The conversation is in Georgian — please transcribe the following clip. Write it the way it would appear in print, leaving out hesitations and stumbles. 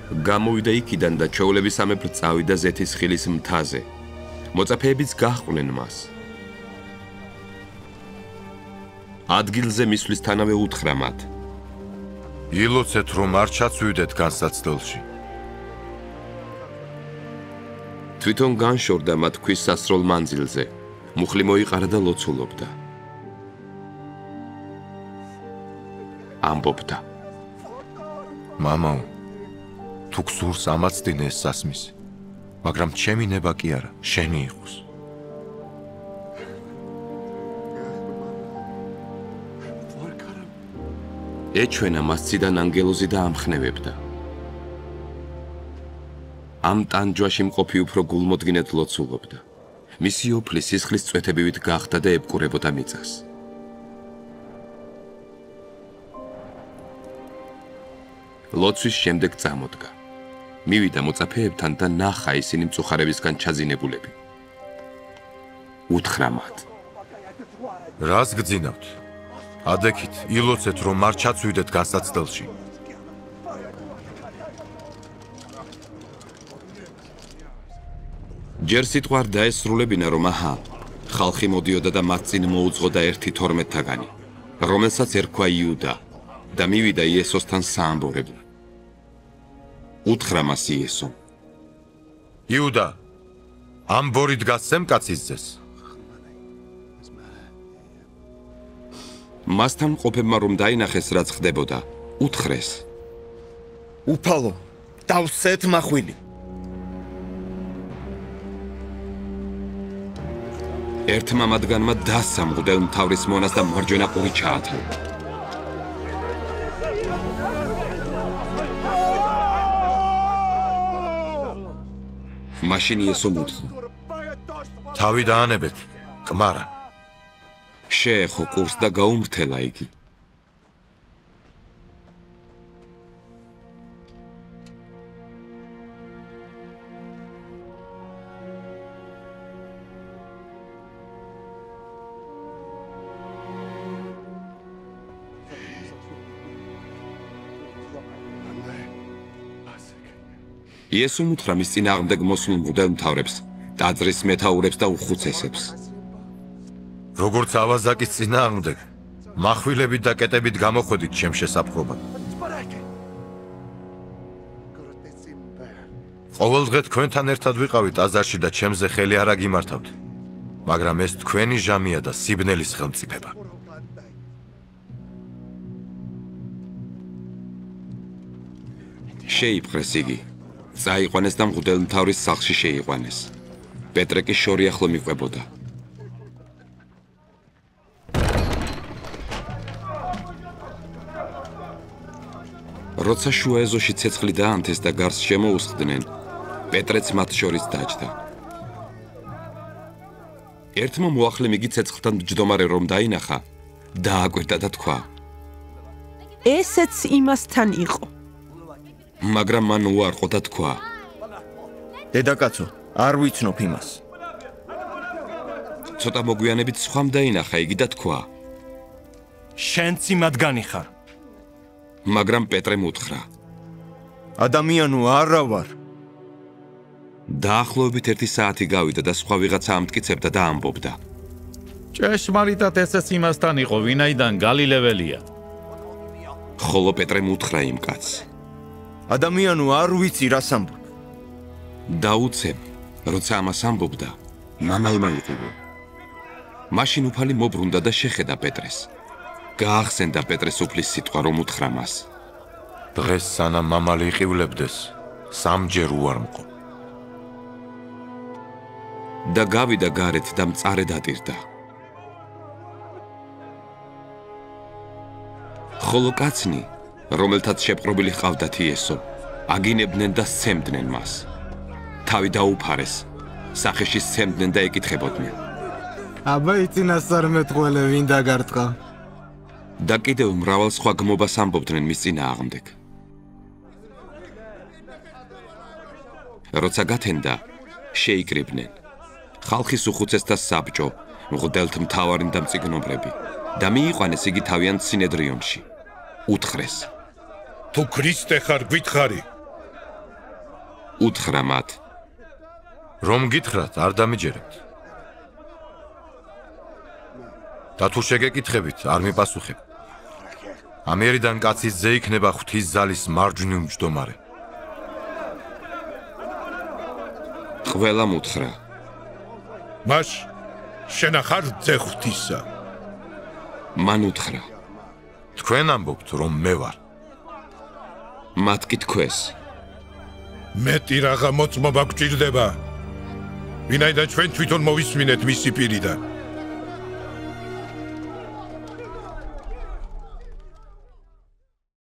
გამოვიდა იქიდან და ჩვეულების სამეფო წავიდა ზეთისხილის მთაზე. მოწაფეებიც გაჰყვნენ მას. ადგილზე მისვლისთანავე უთხრა მათ. ილოცეთ, რომ არ ჩაცვიდეთ განსაცდელში. თვითონ განშორდა მათ ქვის სასროლ მანძილზე. მუხლი მოიყარა და ლოცულობდა. ამბობდა. მამაო, თუ გსურს ამაცდინე ეს სასმისი, მაგრამ ჩემი ნება კი არა, შენი იყოს. ეჩვენა მას ციდან ანგელოზი და ამხნევებდა. ამ ტანჯვაში მყოფი უფრო გულმოდგინედ ლოცულობდა. მისი ოფლი სისხლის წვეთებივით გახდა და ებკურებოდა მიწას. ლოცვის შემდეგ წამოდგა. მივიდა მოწაფეებთან და ნახა ისინი მწუხარებისგან ჩაძინებულები. უთხრა მათ. რას გძინავთ? ადექით, ილოცეთ, რომ არ ჩაცვიდეთ განსაცდელში. ჯერ სიტყვა არ დაესრულებინა, რომ აჰა, ხალხი მოდიოდა და მათ წინ მოუძღოდა 1-12-თაგანი, რომელსაც ერქვა იუდა და მივიდა იესოსთან საამბოებლად. უთხრა მას იესომ. იუდა, ამ ბორი დგას სემკაცის ძეს. მასთან მყოფებმა რომ დაინახეს რაც ხდებოდა, უთხრეს. უფალო, დავსეთ მახვილი. ერთმა მათგანმა დასცა მღვდელმთავრის მონას და მარჯვენა ყური ჩაათმო. მაშინ იესომ უთხრა. თავი დაანებეთ, კმარა. შეეხო ყურს და გაუმრთელა იგი. იესომ უთხრა მის წინააღმდეგ მოსულ მღვდელმთავრებს, ტაძრის მეთაურებს და უხუცესებს. როგორც ავაზაკის წინააღმდეგ, מחვილებით და კეტებით გამოხვედით ჩემ შესაფრთხობად. ყოველ დღე თქვენთან ერთად ვიყავით ტაძარში და ჩემზე ხელი არ აგიმართავთ, მაგრამ ეს თქვენი ჟამია და სიბნელის ხელმწიფება. შეიპყრეს იგი. წაიყვანეს და მღვდელმთავრის სახლში შეიყვანეს. პეტრე კი შორიახლო მიყვებოდა. როცა შუა ეზოში ცეცხლი დაანთეს და გარს შემოუსხდნენ, პეტრეც მათ შორის დაჯდა. ერთმა მოახლემ იგი ცეცხლთან მჯდომარე რომ დაინახა, დააკვირდა და თქვა: ესეც იმასთან იყო. მაგრამ მან უარყო და თქვა: დედაკაცო, არ ვიცნობ იმას. ცოტა მოგვიანებით სხვამ დაინახა იგი და თქვა: შენც იმადგანი ხარ. მაგრამ პეტრემ უთხრა: ადამიანო, არა ვარ. დაახლოებით 1 საათი გავიდა და სხვა ვიღაცა ამტკიცებდა და ამბობდა: ჭეშმარიტად ესეც იმასთან იყო, ვინაიდან გალილეველია. ხოლო პეტრემ უთხრა იმ კაცს: ადამიანო, არ ვიცი რას ამბობ. დაუცებ, როცა ამას ამბობდა, მამა იმაიყო. მაშინ უფალი მობრუნდა და შეხედა პეტრეს. გაახსენდა პეტრეს უფლის სიტყვა, რომ უთხრა მას: დღეს სანამ მამალი იყივლებდეს, 3 ჯერ უარმყო. და გავიდა გარეთ და მწარე დატირდა. ხოლო კაცნი, რომელთაც შეპყრობილი ჰყავდათ იესო, აგინებდნენ და სცემდნენ მას. თავი დაუფარეს, სახეში სცემდნენ და ეკითხებოდნენ: აბა იწინასწარმეტყველე ვინ დაგარტყა? და კიდევ მრავალ სხვა გმობას ამბობდნენ მის წინააღმდეგ. როცა გათენდა, შეიკრიბნენ. ხალხის უხუცესთა საბჭო, მღვდელმთავარი და მწიგნობრები და მიიყვანეს იგი თავიანთ სინედრიონში. უთხრეს: თუ ქრისტე ხარ, გითხარი. უთხრა მათ. რომ გითხრათ, არ დამიჯერებთ. და თუ შეგეკითხებით, არ მიპასუხებ. ამიერიდან კაცის ძე იქნება ღვთის ზალის მარჯვნივ მჯდომარე. ყველამ უთხრა. მას შენ ახარ ძე ღვთისა. მან უთხრა. თქვენ ამბობთ, რომ მე ვარ. მათ კი თქვეს. მეტი რაღა მოწმობა გვჭირდება. ვინაიდან ჩვენ თვითონ მოვისმინეთ მისი პირიდან.